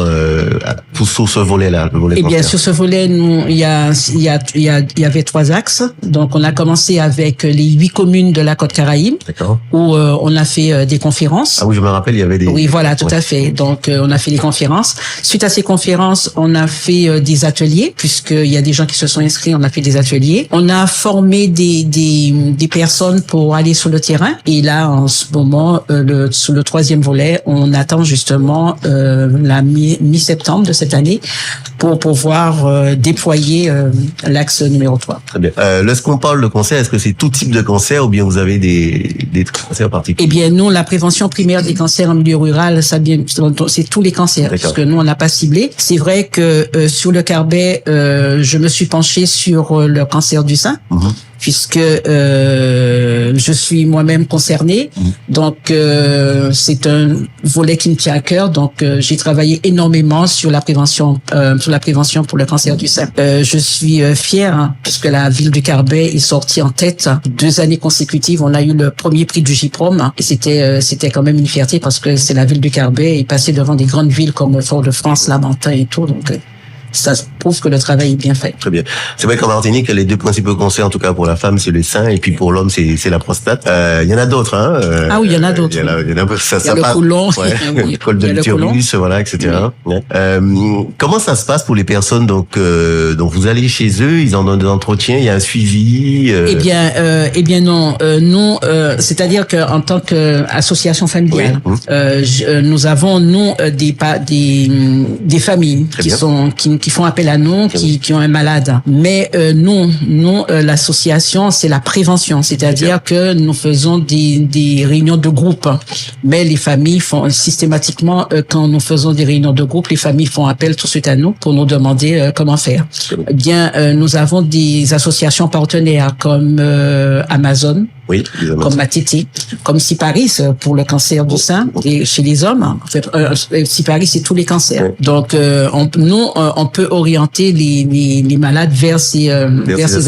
F: sur ce volet-là, le volet
G: Eh bien
F: cancer?
G: sur ce volet, il y avait 3 axes. Donc on a commencé avec les 8 communes de la Côte-Caraïbe.
F: D'accord.
G: Où on a fait des conférences.
F: Ah oui, je me rappelle, il y avait des...
G: Oui, voilà, tout à fait. Donc, on a fait des conférences. Suite à ces conférences, on a fait des ateliers, puisqu'il y a des gens qui se sont inscrits, on a fait des ateliers. On a formé des personnes pour aller sur le terrain. Et là, en ce moment, sur le 3e volet, on attend justement la mi-septembre de cette année pour pouvoir déployer l'axe numéro 3.
F: Très bien. Lorsqu'on parle de cancer, est-ce que c'est tout type de cancer ou bien vous avez des cancers particuliers?
G: Eh bien, nous, la prévention primaire des cancers en milieu rural, c'est tous les cancers, parce que nous, on n'a pas ciblé. C'est vrai que sur le Carbet, je me suis penchée sur le cancer du sein. Puisque je suis moi-même concernée, donc c'est un volet qui me tient à cœur. Donc j'ai travaillé énormément sur la prévention pour le cancer du sein. Je suis fière puisque la ville du Carbet est sortie en tête 2 années consécutives. On a eu le premier prix du JPROM et c'était quand même une fierté parce que c'est la ville du Carbet et passé devant des grandes villes comme Fort-de-France, Lamentin et tout. Donc ça prouve que le travail est bien fait.
F: Très bien. C'est vrai qu'en Martinique, les 2 principaux cancers, en tout cas pour la femme, c'est le sein, et puis pour l'homme, c'est la prostate. Il y en a d'autres, hein.
G: Ah oui, il y en a d'autres.
F: Il y en a
G: il y a le côlon,
F: le col de l'utérus, voilà, etc. Oui. Comment ça se passe pour les personnes, donc vous allez chez eux, ils en donnent des entretiens, il y a un suivi?
G: Eh bien non, nous, c'est-à-dire que en tant qu'association familiale, nous avons des familles qui font appel à nous, qui ont un malade. Mais nous, l'association, c'est la prévention, c'est-à-dire que nous faisons des réunions de groupe. Mais les familles font systématiquement, quand nous faisons des réunions de groupe, les familles font appel tout de suite à nous pour nous demander comment faire. Eh bien, nous avons des associations partenaires comme Amazon.
F: Oui,
G: comme Matiti, comme Siparis pour le cancer du sein et chez les hommes. En fait, Siparis, c'est tous les cancers. Oui. Donc, on peut orienter les malades vers ces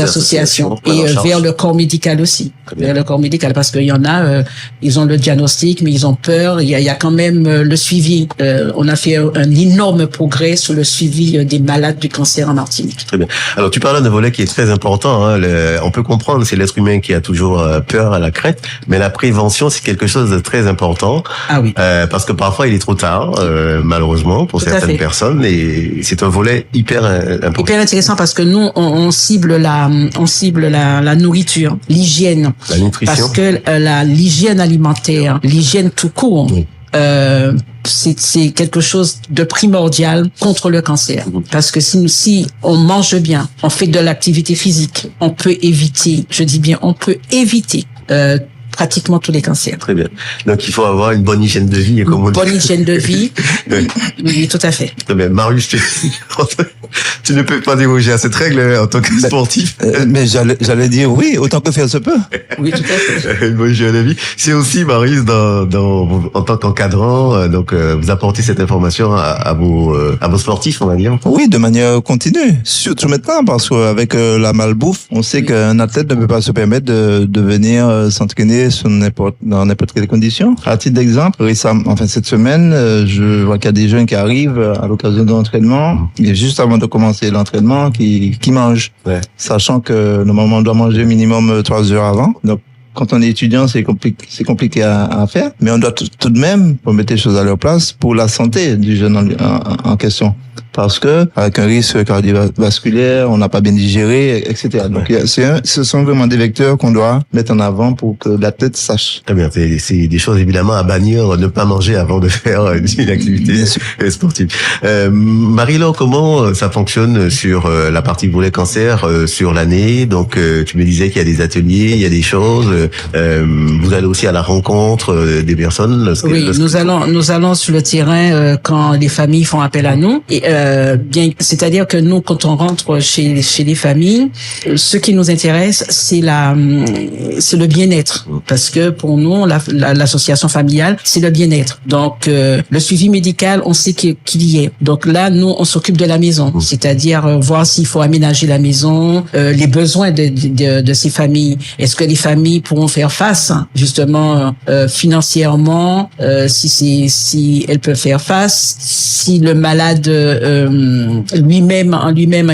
G: associations et vers le corps médical aussi. Vers le corps médical, parce qu'il y en a, ils ont le diagnostic, mais ils ont peur. Il y a quand même le suivi. On a fait un énorme progrès sur le suivi des malades du cancer en Martinique.
F: Très bien. Alors, tu parles d'un volet qui est très important. Hein. On peut comprendre, c'est l'être humain qui a toujours peur à la crainte, mais la prévention, c'est quelque chose de très important.
G: Ah oui.
F: Parce que parfois, il est trop tard, malheureusement, pour certaines personnes, et c'est un volet hyper important.
G: Hyper intéressant parce que nous, on cible la nourriture, l'hygiène.
F: La nutrition.
G: Parce que l'hygiène alimentaire, l'hygiène tout court, oui. C'est quelque chose de primordial contre le cancer. Parce que si on mange bien, on fait de l'activité physique, on peut éviter, je dis bien, on peut éviter pratiquement tous les cancers.
F: Très bien. Donc il faut avoir une bonne hygiène de vie, comme on dit.
G: Bonne hygiène de vie. Oui, tout à fait.
F: Très bien. Marius, Tu ne peux pas déroger à cette règle en tant que sportif.
E: Mais j'allais dire oui, autant que faire se peut.
G: Oui, tout à fait.
F: Moi, j'ai un avis. C'est aussi, Maryse, en tant qu'encadrant, donc vous apportez cette information à vos sportifs, on va dire.
E: Oui, de manière continue, surtout maintenant, parce qu'avec la malbouffe, on sait qu'un athlète ne peut pas se permettre de venir s'entraîner dans n'importe quelle condition. À titre d'exemple, cette semaine, je vois qu'il y a des jeunes qui arrivent à l'occasion de l'entraînement, et juste avant de commencer l'entraînement, qui mangent. Ouais. Sachant que normalement on doit manger minimum 3 heures avant. Donc quand on est étudiant, c'est compliqué à faire, mais on doit tout de même remettre les choses à leur place pour la santé du jeune en question. Parce que, avec un risque cardiovasculaire, on n'a pas bien digéré, etc. Donc, ce sont vraiment des vecteurs qu'on doit mettre en avant pour que l'athlète sache.
F: Très bien. C'est des choses, évidemment, à bannir, ne pas manger avant de faire une activité sportive. Marie-Laure, comment ça fonctionne sur la partie volet cancer, sur l'année? Donc, tu me disais qu'il y a des ateliers, il y a des choses, vous allez aussi à la rencontre des personnes.
G: Oui, nous allons sur le terrain, quand les familles font appel à nous. Et, c'est-à-dire que nous, quand on rentre chez les familles, ce qui nous intéresse, c'est le bien-être, parce que pour nous, l'association familiale, c'est le bien-être. Donc, le suivi médical, on sait qu'il y est. Donc là, nous, on s'occupe de la maison, c'est-à-dire voir s'il faut aménager la maison, les besoins de ces familles. Est-ce que les familles pourront faire face, justement, financièrement, si elles peuvent faire face, si le malade lui-même,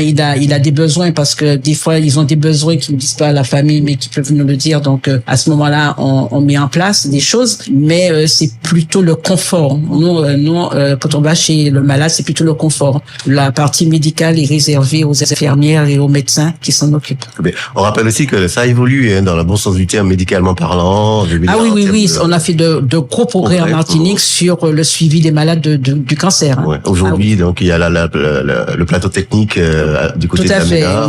G: il a des besoins, parce que des fois ils ont des besoins qui ne disent pas à la famille, mais qui peuvent nous le dire. Donc à ce moment-là, on met en place des choses, mais c'est plutôt le confort. Nous, quand on va chez le malade, c'est plutôt le confort. La partie médicale est réservée aux infirmières et aux médecins qui s'en occupent.
F: On rappelle aussi que ça évolue, dans le bon sens du terme, médicalement parlant.
G: Oui, on a fait de gros progrès en Martinique sur le suivi des malades du cancer.
F: Ouais. Aujourd'hui, donc il y a le plateau technique du côté de la Médard.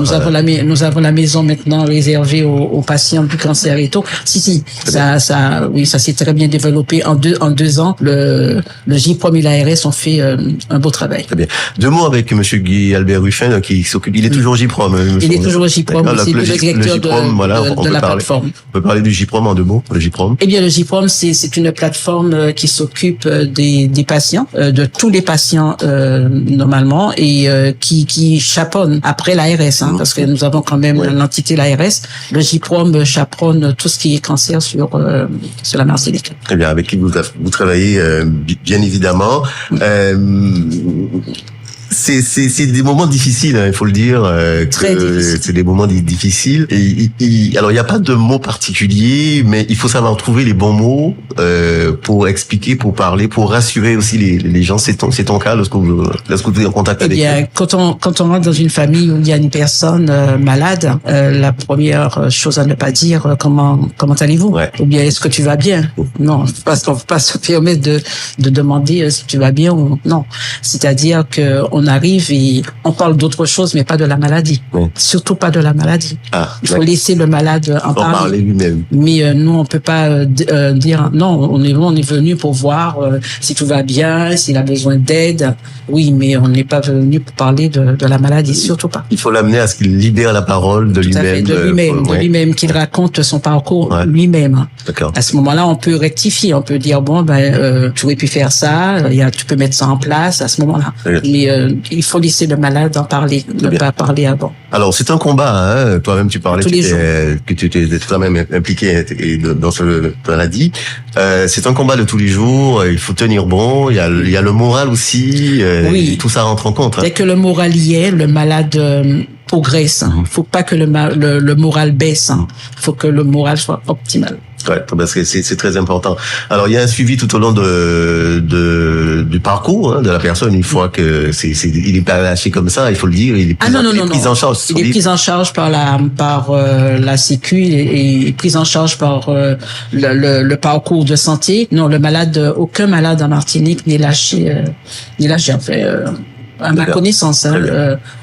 G: Nous avons la maison maintenant réservée aux patients du cancer et tout. Ça s'est très bien développé en 2 ans. Le JPROM et l'ARS ont fait un beau travail. Très
F: bien. 2 mots avec monsieur Guy Albert Ruffin, qui s'occupe. Il est toujours JPROM.
G: Il est toujours JPROM. C'est le directeur de la plateforme.
F: On peut parler du JPROM en 2 mots. Le JPROM.
G: Eh bien, le JPROM, c'est une plateforme qui s'occupe des patients, de tous les patients normalement, et qui chaperonne après l'ARS, parce que nous avons quand même l'entité l'ARS. Le JPROM chaperonne tout ce qui est cancer sur la Martinique.
F: Très bien, avec qui vous travaillez bien évidemment. C'est des moments difficiles, il faut le dire.
G: Très difficile.
F: C'est des moments difficiles. Alors, il n'y a pas de mots particuliers, mais il faut savoir trouver les bons mots pour expliquer, pour parler, pour rassurer aussi les gens. C'est ton cas lorsque vous êtes en contact avec eux.
G: Quand on rentre dans une famille où il y a une personne malade, la première chose à ne pas dire, comment allez-vous? Ou bien est-ce que tu vas bien? Non, parce qu'on ne peut pas se permettre de demander si tu vas bien ou non. C'est-à-dire que on arrive et on parle d'autre chose, mais pas de la maladie. Surtout pas de la maladie. Il faut laisser le malade en parler
F: lui-même.
G: Mais nous, on peut pas dire non. On est venu pour voir si tout va bien, s'il a besoin d'aide. Oui, mais on n'est pas venu pour parler de la maladie, surtout pas.
F: Il faut l'amener à ce qu'il libère la parole de lui-même.
G: De lui-même, qu'il raconte son parcours lui-même.
F: D'accord.
G: À ce moment-là, on peut rectifier, on peut dire tu aurais pu faire ça, tu peux mettre ça en place à ce moment-là. Mais il faut laisser le malade en parler, ne pas parler avant.
F: Alors, c'est un combat, toi-même tu parlais que tu étais quand même impliqué dans ce maladie. C'est un combat de tous les jours, il faut tenir bon, il y a le moral aussi, tout ça rentre en compte.
G: Dès que le moral y est, le malade progresse. Faut pas que le moral baisse. Faut que le moral soit optimal.
F: Ouais, parce que c'est très important. Alors il y a un suivi tout au long du parcours de la personne. Une fois que il est pas lâché comme ça, il faut le dire. Il est pris en charge.
G: Il est pris en charge par la Sécu et pris en charge par le parcours de santé. Non, aucun malade en Martinique n'est lâché. À ma connaissance,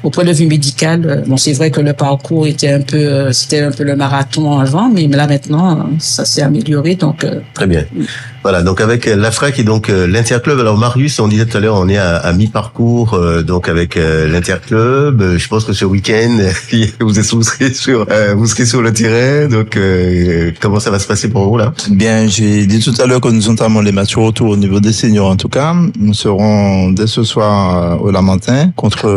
G: au point de vue médical, c'est vrai que le parcours était c'était un peu le marathon avant, mais là maintenant, ça s'est amélioré, donc.
F: Très bien. Voilà, donc avec la FRAC et donc l'Interclub. Alors Marius, on disait tout à l'heure, on est à mi-parcours donc avec l'Interclub. Je pense que ce week-end, vous serez sur le terrain. Donc comment ça va se passer pour vous là?
E: Bien, j'ai dit tout à l'heure que nous entamons les matchs retour au niveau des seniors en tout cas. Nous serons dès ce soir au Lamentin contre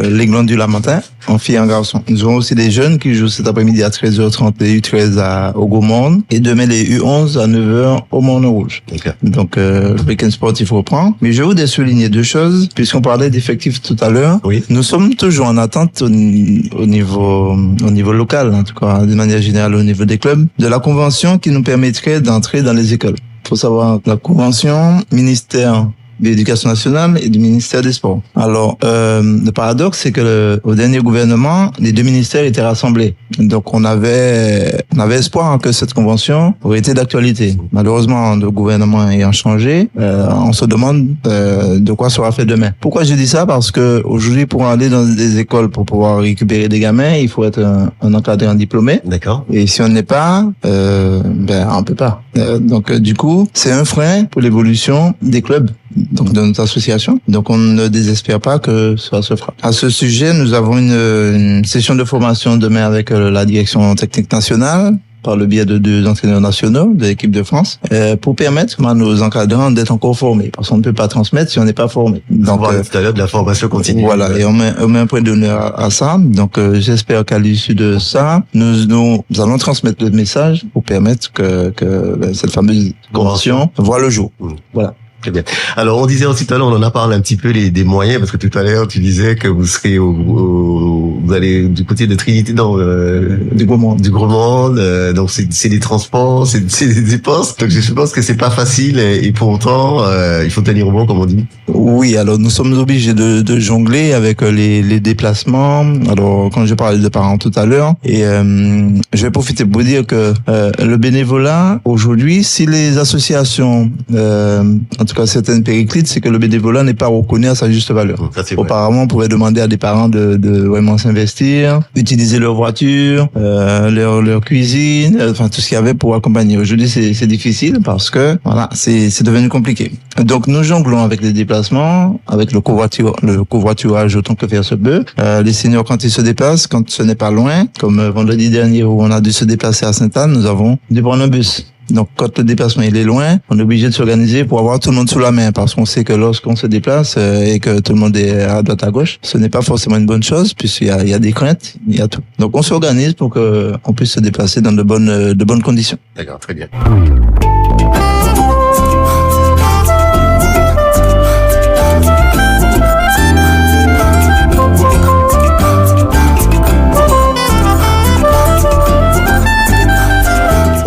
E: l'Aiglon du Lamentin, en filles et en garçons. Nous aurons aussi des jeunes qui jouent cet après-midi à 13h30, les U13 au Gaumont et demain les U11 à 9h au Morne-Rouge. Okay. Donc le week-end sportif reprend. Mais je voudrais souligner deux choses, puisqu'on parlait d'effectifs tout à l'heure.
F: Oui.
E: Nous sommes toujours en attente au niveau local, en tout cas de manière générale au niveau des clubs, de la convention qui nous permettrait d'entrer dans les écoles. Il faut savoir que la convention ministère de l'Éducation nationale et du ministère des Sports. Alors, le paradoxe, c'est que au dernier gouvernement, les deux ministères étaient rassemblés. Donc, on avait espoir que cette convention aurait été d'actualité. Malheureusement, le gouvernement ayant changé, on se demande de quoi sera fait demain. Pourquoi je dis ça? Parce que aujourd'hui, pour aller dans des écoles, pour pouvoir récupérer des gamins, il faut être un encadré, un diplômé.
F: D'accord.
E: Et si on n'est pas, on peut pas. Donc, du coup, c'est un frein pour l'évolution des clubs, donc de notre association. Donc on ne désespère pas que ça se fera. À ce sujet, nous avons une session de formation demain avec la direction technique nationale, par le biais de 2 entraîneurs nationaux de l'équipe de France, pour permettre à nos encadrants d'être encore formés, parce qu'on ne peut pas transmettre si on n'est pas formé.
F: Donc tout à l'heure de la formation continue.
E: Voilà, et on met un point d'honneur à ça. Donc j'espère qu'à l'issue de ça, nous allons transmettre le message pour permettre que cette fameuse convention voit le jour. Voilà.
F: Très bien. Alors, on disait aussi tout à l'heure, on en a parlé un petit peu des moyens, parce que tout à l'heure, tu disais que vous serez vous allez du côté de Trinité, du Gros Monde, donc c'est des transports, c'est des dépenses. Donc, je pense que c'est pas facile, et pour autant, il faut tenir au bon, comme on dit.
E: Oui, alors nous sommes obligés de jongler avec les déplacements. Alors, quand je parlais de parents tout à l'heure, et je vais profiter pour vous dire que le bénévolat, aujourd'hui, si les associations, en tout cas certaines périclites, c'est que le bénévolat n'est pas reconnu à sa juste valeur. Auparavant, on pouvait demander à des parents de vraiment s'investir, utiliser leur voiture, leur cuisine, enfin tout ce qu'il y avait pour accompagner. Aujourd'hui, c'est difficile parce que voilà, c'est devenu compliqué. Donc nous jonglons avec les déplacements, avec le covoiturage autant que faire se peut. Les seniors, quand ils se déplacent, quand ce n'est pas loin, comme vendredi dernier où on a dû se déplacer à Sainte-Anne, nous avons dû prendre un bus. Donc, quand le déplacement il est loin, on est obligé de s'organiser pour avoir tout le monde sous la main, parce qu'on sait que lorsqu'on se déplace et que tout le monde est à droite à gauche, ce n'est pas forcément une bonne chose, puisqu'il y a des craintes, il y a tout. Donc, on s'organise pour que on puisse se déplacer dans de bonnes conditions.
F: D'accord, très bien.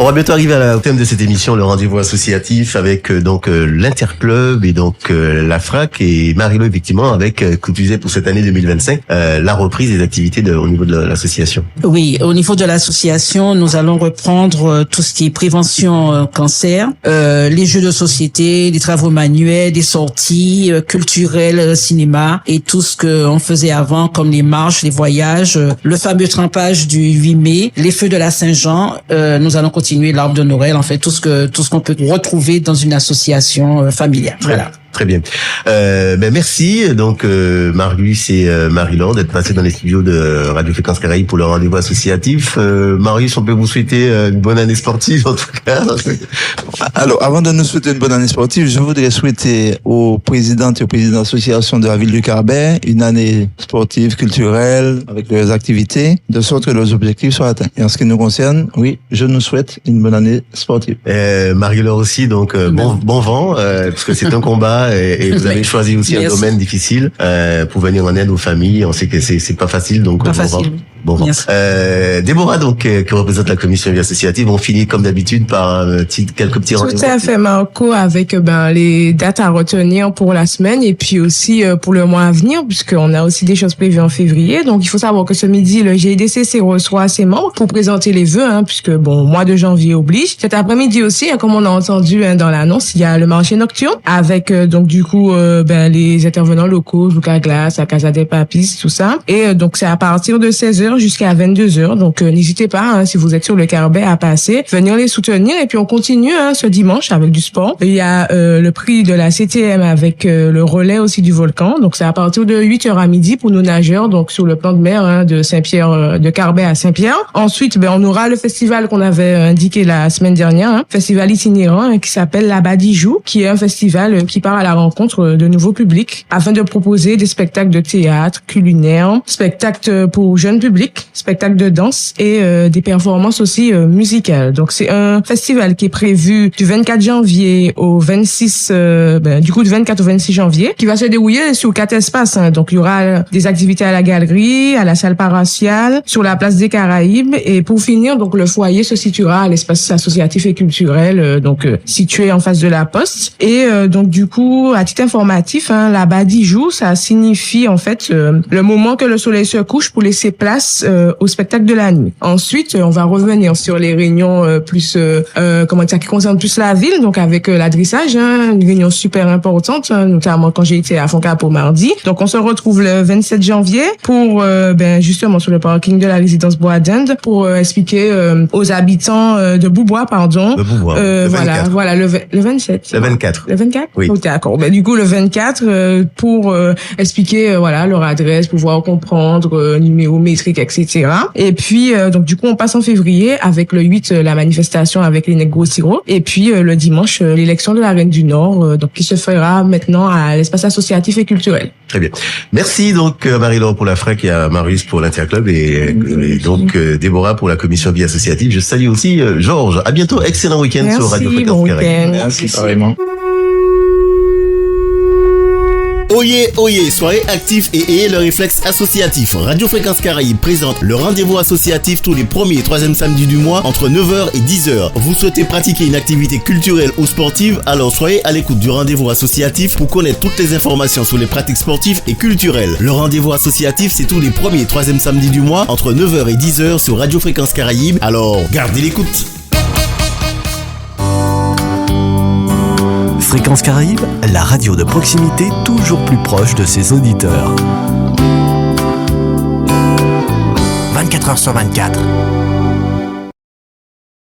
F: On va bientôt arriver au thème de cette émission, le rendez-vous associatif avec donc l'Interclub et donc la FRAC et Marie-Lo effectivement avec, comme tu disais pour cette année 2025, la reprise des activités au niveau de l'association.
G: Oui, au niveau de l'association, nous allons reprendre tout ce qui est prévention cancer, les jeux de société, les travaux manuels, des sorties culturelles, cinéma et tout ce qu'on faisait avant comme les marches, les voyages, le fameux trempage du 8 mai, les feux de la Saint-Jean, nous allons continuer l'arbre de Noël, en fait, tout ce qu'on peut retrouver dans une association familiale. Voilà.
F: Très bien. Merci donc Marius et Marie-Laure d'être passés dans les studios de Radio Fréquence Caraïbes pour le rendez-vous associatif. Marius, on peut vous souhaiter une bonne année sportive en tout cas.
E: Alors, avant de nous souhaiter une bonne année sportive, je voudrais souhaiter aux présidentes et aux présidents d'association de la ville du Carbet une année sportive, culturelle, avec leurs activités, de sorte que leurs objectifs soient atteints. Et en ce qui nous concerne, oui, je nous souhaite une bonne année sportive.
F: Marie-Laure aussi, donc bon vent, parce que c'est un combat. Et vous avez choisi aussi un domaine difficile pour venir en aide aux familles. On sait que c'est pas facile, donc
G: pas facile.
F: Bon vent. Déborah, donc qui représente la commission associative, on finit comme d'habitude par quelques petits rendez-vous.
D: Tout à fait, Marco, avec les dates à retenir pour la semaine et puis aussi pour le mois à venir, puisqu'on a aussi des choses prévues en février. Donc il faut savoir que ce midi, le GIDC reçoit ses membres pour présenter les vœux, puisque mois de janvier oblige. Cet après-midi aussi, comme on a entendu dans l'annonce, il y a le marché nocturne avec donc du coup, les intervenants locaux, Lucas Glace, la Casa des Papis, tout ça. Et donc c'est à partir de 16h jusqu'à 22h. Donc n'hésitez pas, si vous êtes sur le Carbet, à passer, venir les soutenir. Et puis on continue ce dimanche avec du sport. Il y a le prix de la CTM avec le relais aussi du volcan. Donc c'est à partir de 8h à midi pour nos nageurs, donc sur le plan de mer de Saint-Pierre, de Carbet à Saint-Pierre. Ensuite, on aura le festival qu'on avait indiqué la semaine dernière, festival itinérant qui s'appelle La Badigeou, qui est un festival qui part à la rencontre de nouveaux publics afin de proposer des spectacles de théâtre, culinaire, spectacles pour jeunes publics, spectacles de danse et des performances aussi musicales. Donc c'est un festival qui est prévu du 24 janvier au 26 du 24 au 26 janvier, qui va se dérouler sur 4 espaces. Donc il y aura des activités à la galerie, à la salle paroissiale, sur la place des Caraïbes, et pour finir, donc le foyer se situera à l'espace associatif et culturel, situé en face de la Poste. Et donc du coup, à titre informatif, la Badigeou, ça signifie en fait le moment que le soleil se couche pour laisser place au spectacle de la nuit. Ensuite, on va revenir sur les réunions plus qui concernent plus la ville, donc avec l'adressage, une réunion super importante, notamment quand j'ai été à Foncapo mardi. Donc on se retrouve le 27 janvier pour justement sur le parking de la résidence Bois d'Inde pour expliquer aux habitants de Boubois,
F: De Boubois, le 24.
D: Voilà, le 27.
F: Le 24.
D: Le 24?
F: Oui.
D: Oh, d'accord. Du coup, le 24, pour expliquer leur adresse, pouvoir comprendre, numéro métrique, etc. Et puis, donc du coup, on passe en février avec le 8, la manifestation avec les Negros Siro. Et puis, le dimanche, l'élection de la Reine du Nord, donc qui se fera maintenant à l'espace associatif et culturel.
F: Très bien. Merci donc Marie-Laure pour la FREC et à Marius pour l'Interclub et donc Déborah pour la commission vie associative. Je salue aussi Georges. À bientôt. Excellent week-end sur Radio Fréquence Caraïbes.
E: Merci, pareillement.
C: Oyez, soyez actifs et ayez le réflexe associatif. Radio Fréquence Caraïbes présente le rendez-vous associatif tous les premiers et troisièmes samedis du mois entre 9h et 10h. Vous souhaitez pratiquer une activité culturelle ou sportive? Alors soyez à l'écoute du rendez-vous associatif pour connaître toutes les informations sur les pratiques sportives et culturelles. Le rendez-vous associatif, c'est tous les premiers et troisièmes samedis du mois entre 9h et 10h sur Radio Fréquence Caraïbes. Alors, gardez l'écoute.
H: Fréquence Caraïbes, la radio de proximité toujours plus proche de ses auditeurs. 24h sur 24.